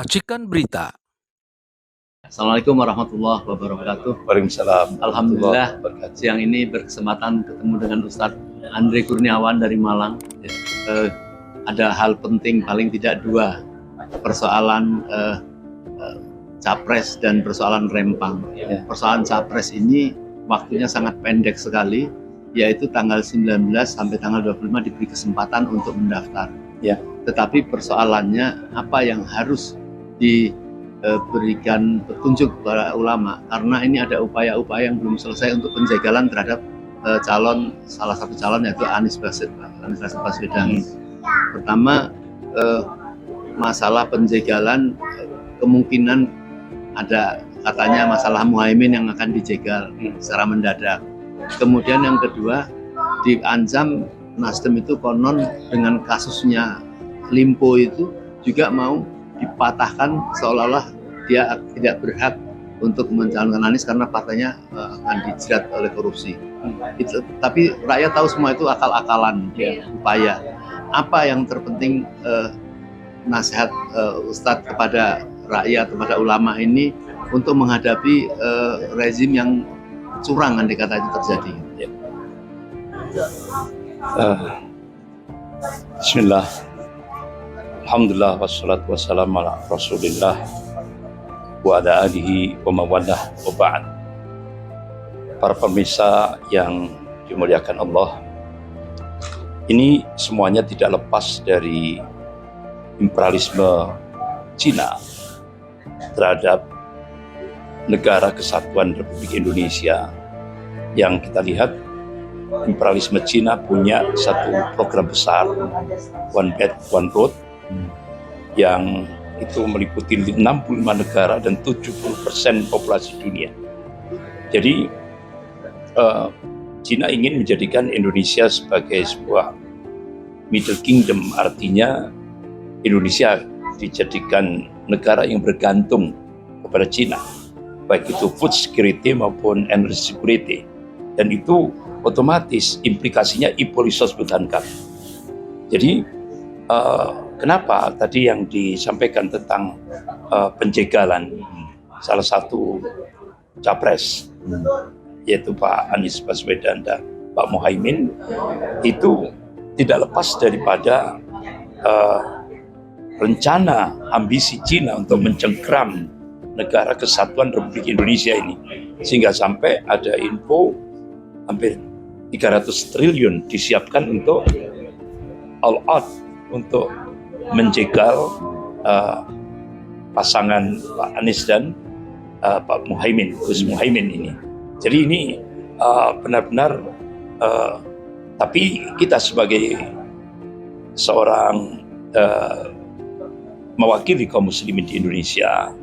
Racikan Berita. Assalamualaikum warahmatullahi wabarakatuh. Waalaikumsalam. Alhamdulillah siang ini berkesempatan ketemu dengan Ustadz Andre Kurniawan dari Malang. Ada hal penting, paling tidak dua, persoalan capres dan persoalan rempang. Persoalan capres ini waktunya sangat pendek sekali, yaitu tanggal 19 sampai tanggal 25 diberi kesempatan untuk mendaftar. Tetapi persoalannya apa yang harus diberikan petunjuk kepada ulama, karena ini ada upaya-upaya yang belum selesai untuk penjagalan terhadap salah satu calon, yaitu Anies Baswedan. Pertama, masalah penjagalan, kemungkinan ada katanya masalah Muhaimin yang akan dijegal secara mendadak. Kemudian yang kedua, diancam Nasdem itu konon dengan kasusnya Limpo itu juga mau dipatahkan, seolah-olah dia tidak berhak untuk mencalonkan Anies karena partainya akan dijerat oleh korupsi. Tapi rakyat tahu semua itu akal-akalan, upaya. Apa yang terpenting nasihat Ustadz kepada rakyat, kepada ulama ini untuk menghadapi rezim yang curang andai kata itu terjadi? Bismillah. Alhamdulillah wassalatu wassalamu ala Rasulillah wa ala alihi wa mawalah wa ba'd. Para pemirsa yang dimuliakan Allah, ini semuanya tidak lepas dari imperialisme Cina terhadap negara kesatuan Republik Indonesia. Yang kita lihat, imperialisme Cina punya satu program besar, One Belt One Road, yang itu meliputi 65 negara dan 70% populasi dunia. Jadi Cina ingin menjadikan Indonesia sebagai sebuah Middle Kingdom, artinya Indonesia dijadikan negara yang bergantung kepada Cina, baik itu food security maupun energy security, dan itu otomatis implikasinya ipolisos butankan. Jadi kenapa tadi yang disampaikan tentang penjagalan salah satu capres, yaitu Pak Anies Baswedan dan Pak Muhaimin, itu tidak lepas daripada rencana ambisi Cina untuk mencengkram negara kesatuan Republik Indonesia ini, sehingga sampai ada info hampir 300 triliun disiapkan untuk all out untuk menjegal pasangan Pak Anies dan Pak Muhaimin, Gus Muhaimin ini. Jadi ini benar-benar, tapi kita sebagai seorang mewakili kaum muslimin di Indonesia,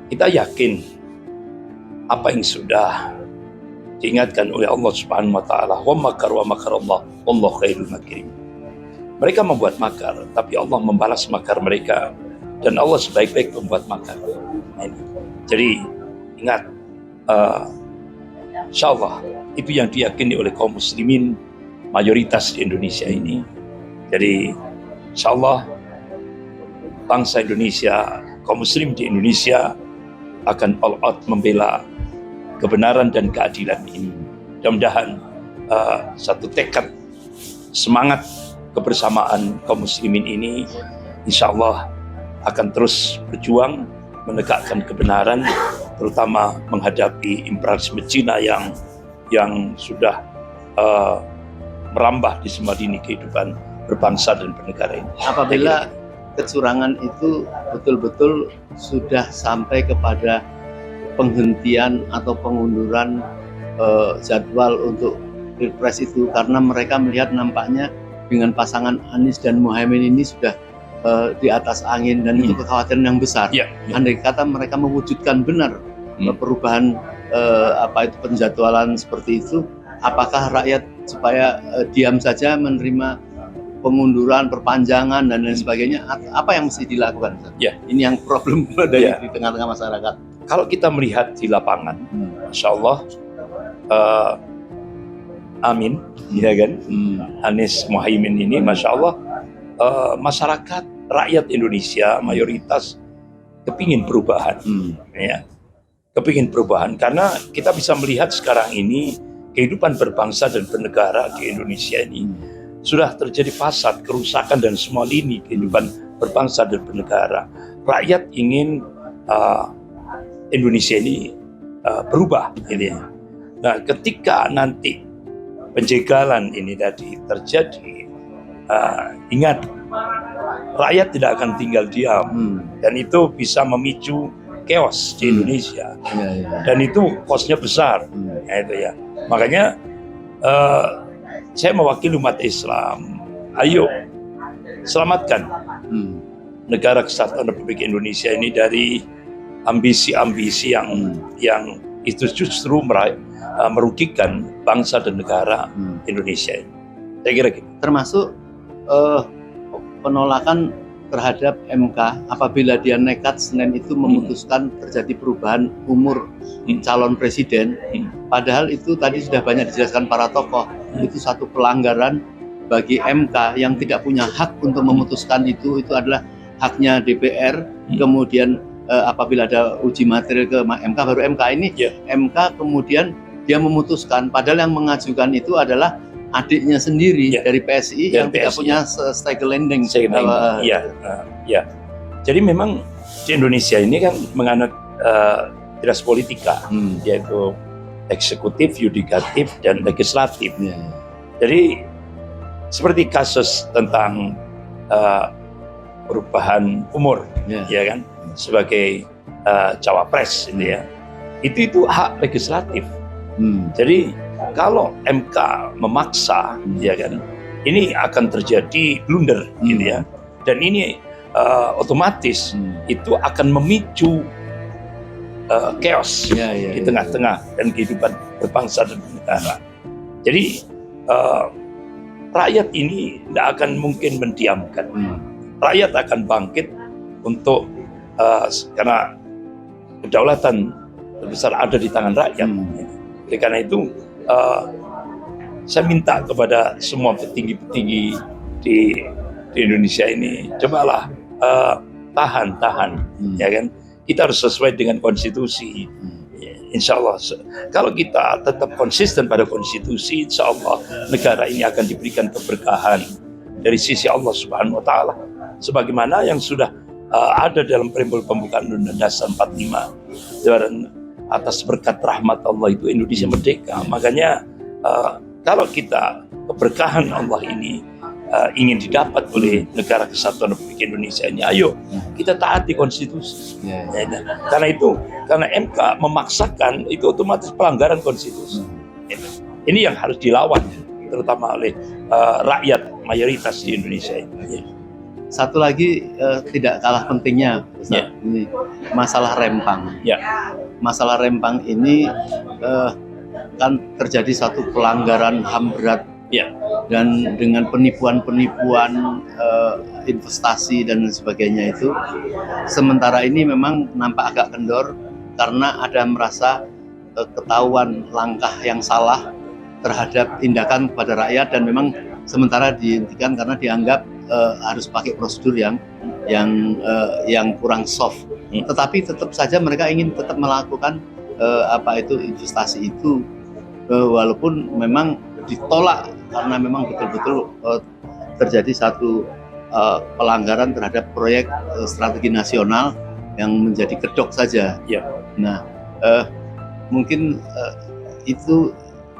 kita yakin apa yang sudah diingatkan oleh Allah Subhanahu wa taala, wa makar wa makarallah wallahu khairul makirin. Mereka membuat makar, tapi Allah membalas makar mereka, dan Allah sebaik-baik membuat makar. Jadi ingat, insyaallah itu yang diyakini oleh kaum muslimin mayoritas di Indonesia ini. Jadi insyaallah bangsa Indonesia, kaum muslim di Indonesia akan all out membela kebenaran dan keadilan ini. Mudah-mudahan satu tekad, semangat kebersamaan kaum muslimin ini insyaallah akan terus berjuang menegakkan kebenaran, terutama menghadapi imperialisme Cina yang sudah merambah di semua lini kehidupan berbangsa dan bernegara ini. Apabila kecurangan itu betul-betul sudah sampai kepada penghentian atau pengunduran jadwal untuk Pilpres itu, karena mereka melihat nampaknya dengan pasangan Anies dan Muhaimin ini sudah di atas angin, dan itu kekhawatiran yang besar. Andai kata mereka mewujudkan benar perubahan penjadwalan seperti itu, apakah rakyat supaya diam saja menerima pengunduran, perpanjangan dan lain sebagainya? Apa yang mesti dilakukan? Ini yang problem di tengah-tengah masyarakat. Kalau kita melihat di lapangan, Masya Allah, amin, ya kan? Anies Muhaimin ini, Masya Allah, masyarakat rakyat Indonesia mayoritas kepingin perubahan, ya, kepingin perubahan karena kita bisa melihat sekarang ini kehidupan berbangsa dan bernegara di Indonesia ini sudah terjadi fasad, kerusakan dan semua lini kehidupan berbangsa dan bernegara. Rakyat ingin Indonesia ini berubah, gitu ya. Nah, ketika nanti penjagalan ini tadi terjadi, ingat, rakyat tidak akan tinggal diam, dan itu bisa memicu chaos di Indonesia, dan itu kosnya besar, ya, itu ya. Makanya saya mewakili umat Islam, ayo selamatkan negara kesatuan Republik Indonesia ini dari ambisi-ambisi yang itu justru merugikan bangsa dan negara Indonesia ini. Saya kira gitu. Termasuk penolakan terhadap MK apabila dia nekat Senin itu memutuskan terjadi perubahan umur calon presiden, padahal itu tadi sudah banyak dijelaskan para tokoh, itu satu pelanggaran bagi MK yang tidak punya hak untuk memutuskan itu adalah haknya DPR. Kemudian apabila ada uji materi ke MK, baru MK ini MK kemudian dia memutuskan, padahal yang mengajukan itu adalah adiknya sendiri dari PSI yang tidak punya stake landing. Ya. Jadi memang di Indonesia ini kan menganut tiras politika, yaitu eksekutif, yudikatif, dan legislatif. Jadi seperti kasus tentang perubahan umur, ya kan, sebagai cawapres, gitu ya. Itu hak legislatif. Jadi kalau MK memaksa, ya kan, ini akan terjadi blunder, gitu ya. Dan ini otomatis itu akan memicu chaos di tengah-tengah dan kehidupan berbangsa dan bernegara. Jadi rakyat ini tidak akan mungkin mendiamkan. Rakyat akan bangkit untuk karena kedaulatan terbesar ada di tangan rakyat. Oleh karena itu saya minta kepada semua petinggi-petinggi di Indonesia ini, cobalah tahan, ya kan. Kita harus sesuai dengan konstitusi. Insya Allah, kalau kita tetap konsisten pada konstitusi, insya Allah negara ini akan diberikan keberkahan dari sisi Allah Subhanahu Wa Taala, sebagaimana yang sudah ada dalam preambul pembukaan Undang-Undang Dasar 45. Dan atas berkat rahmat Allah itu Indonesia merdeka. Makanya kalau kita keberkahan Allah ini ingin didapat oleh negara kesatuan Republik Indonesia ini, ayo kita taati konstitusi. Karena MK memaksakan, itu otomatis pelanggaran konstitusi. Ini yang harus dilawan, terutama oleh rakyat mayoritas di Indonesia ini. Satu lagi tidak kalah pentingnya, Ustaz, ini masalah Rempang. Masalah Rempang ini kan terjadi satu pelanggaran HAM berat, dan dengan penipuan-penipuan investasi dan sebagainya itu. Sementara ini memang nampak agak kendor karena ada merasa ketahuan langkah yang salah terhadap tindakan kepada rakyat, dan memang sementara dihentikan karena dianggap harus pakai prosedur yang kurang soft. Tetapi tetap saja mereka ingin tetap melakukan investasi itu, walaupun memang ditolak karena memang betul-betul terjadi satu pelanggaran terhadap proyek strategi nasional yang menjadi kedok saja. Nah, mungkin itu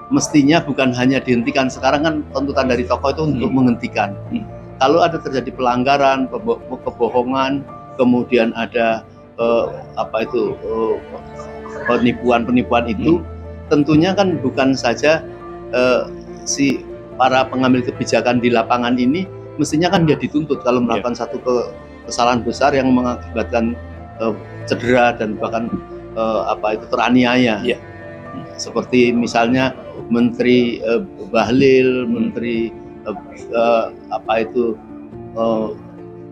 mestinya bukan hanya dihentikan. Sekarang kan tuntutan dari tokoh itu untuk menghentikan. Kalau ada terjadi pelanggaran, kebohongan, kemudian ada penipuan itu, tentunya kan bukan saja si para pengambil kebijakan di lapangan ini, mestinya kan dia dituntut kalau melakukan satu kesalahan besar yang mengakibatkan cedera dan bahkan teraniaya. Seperti misalnya Menteri Bahlil, Menteri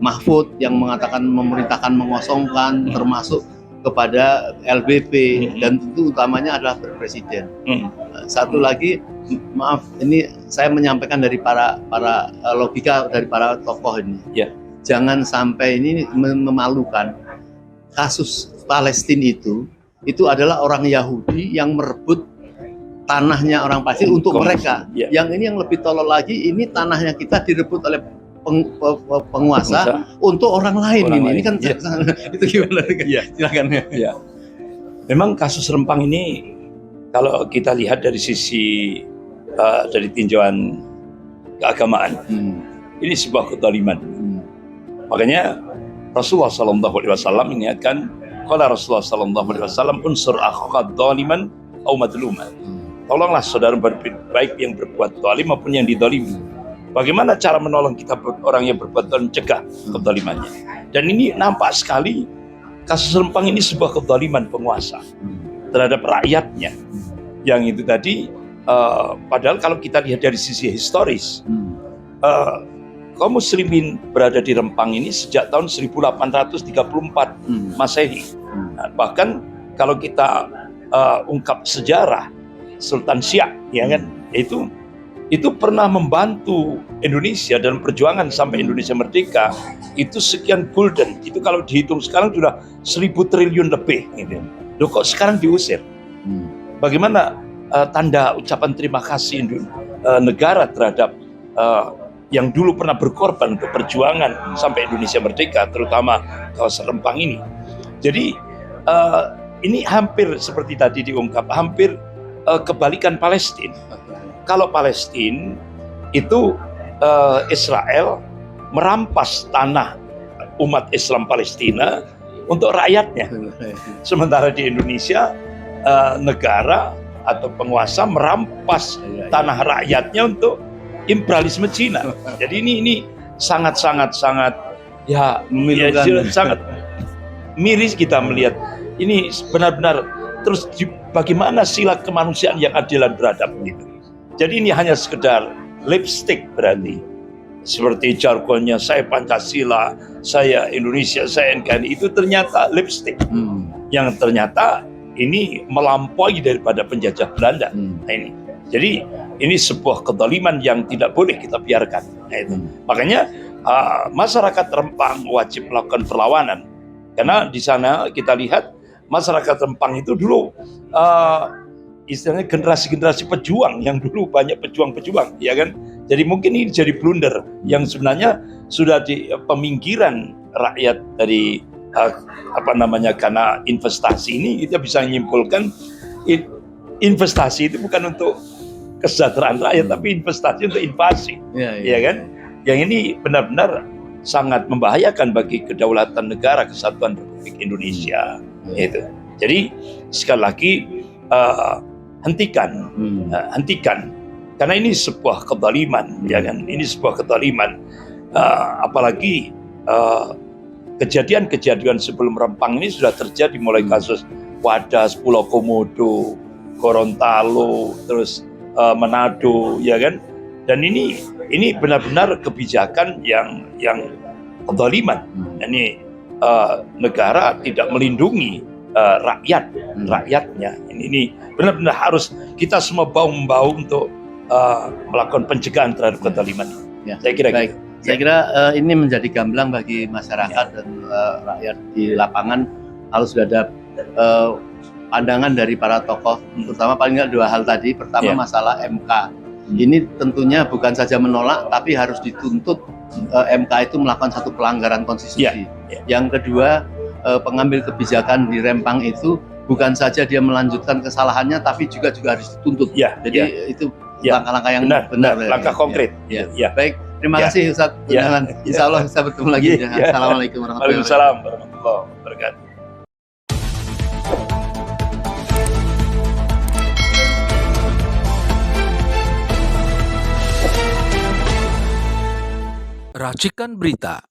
Mahfud yang mengatakan memerintahkan mengosongkan, termasuk kepada LBP, dan tentu utamanya adalah Presiden. Satu lagi, maaf, ini saya menyampaikan dari para logika dari para tokoh ini. jangan sampai ini memalukan. Kasus Palestina itu adalah orang Yahudi yang merebut tanahnya orang Palestina untuk mereka. Yang ini yang lebih tolol lagi, ini tanahnya kita direbut oleh penguasa untuk orang lain. Ini kan itu gimana? Silakan. Memang kasus Rempang ini kalau kita lihat dari sisi dari tinjauan keagamaan, ini sebuah kezaliman. Makanya Rasulullah SAW mengingatkan, kalau Rasulullah SAW unsur akhaka dzaliman au madluman. Tolonglah saudara baik yang berbuat zalim maupun yang dizalimi. Bagaimana cara menolong kita orang yang berbuat zalim, cegah kezalimannya. Dan ini nampak sekali kasus Rempang ini sebuah kezaliman penguasa terhadap rakyatnya. Yang itu tadi padahal kalau kita lihat dari sisi historis, kaum muslimin berada di Rempang ini sejak tahun 1834 Masehi. Nah, bahkan kalau kita ungkap sejarah Sultan Siak, ya kan, itu pernah membantu Indonesia dalam perjuangan sampai Indonesia merdeka. Itu sekian gulden, itu kalau dihitung sekarang sudah 1.000 triliun lebih. Gitu. Loh, kok sekarang diusir? Bagaimana tanda ucapan terima kasih negara terhadap yang dulu pernah berkorban untuk perjuangan sampai Indonesia merdeka, terutama kawasan Rempang ini. Jadi ini hampir seperti tadi diungkap, hampir kebalikan Palestina. Kalau Palestina itu Israel merampas tanah umat Islam Palestina untuk rakyatnya. Sementara di Indonesia negara atau penguasa merampas tanah rakyatnya untuk imperialisme Cina. Jadi ini sangat sangat miris kita melihat ini benar-benar. Terus bagaimana sila kemanusiaan yang adil dan beradab gitu. Jadi ini hanya sekedar lipstick berarti. Seperti jargonnya saya Pancasila, saya Indonesia, saya NKRI, itu ternyata lipstick. Yang ternyata ini melampaui daripada penjajah Belanda. Nah, ini. Jadi ini sebuah kezaliman yang tidak boleh kita biarkan. Nah, itu. Makanya masyarakat Rempang wajib melakukan perlawanan. Karena di sana kita lihat masyarakat Rempang itu dulu istilahnya generasi-generasi pejuang yang dulu banyak pejuang-pejuang, ya kan? Jadi mungkin ini jadi blunder yang sebenarnya sudah di peminggiran rakyat dari karena investasi ini kita bisa menyimpulkan investasi itu bukan untuk kesejahteraan rakyat tapi investasi untuk invasi, ya kan? Yang ini benar-benar sangat membahayakan bagi kedaulatan negara kesatuan Republik Indonesia. Itu. Jadi sekali lagi hentikan, karena ini sebuah kezaliman, ya kan? Ini sebuah kezaliman, apalagi kejadian-kejadian sebelum Rempang ini sudah terjadi mulai kasus Wadas, Pulau Komodo, Gorontalo, terus Manado, ya kan? Dan ini benar-benar kebijakan yang kezaliman. Ini negara tidak melindungi rakyatnya. Ini benar-benar harus kita semua bahu-membahu untuk melakukan pencegahan terhadap kezaliman. Saya kira baik. Gitu. Saya kira ini menjadi gamblang bagi masyarakat dan rakyat di lapangan. Kalau sudah ada pandangan dari para tokoh, terutama paling nggak dua hal tadi. Pertama masalah MK. Ini tentunya bukan saja menolak, tapi harus dituntut MK itu melakukan satu pelanggaran konstitusi. Yang kedua, pengambil kebijakan di Rempang itu bukan saja dia melanjutkan kesalahannya, tapi juga harus dituntut. Jadi itu langkah-langkah yang benar. Langkah konkret. Baik, terima kasih Ustaz. Insya Allah kita bertemu lagi. Assalamualaikum warahmatullahi wabarakatuh. Waalaikumsalam warahmatullahi wabarakatuh. Racikan Berita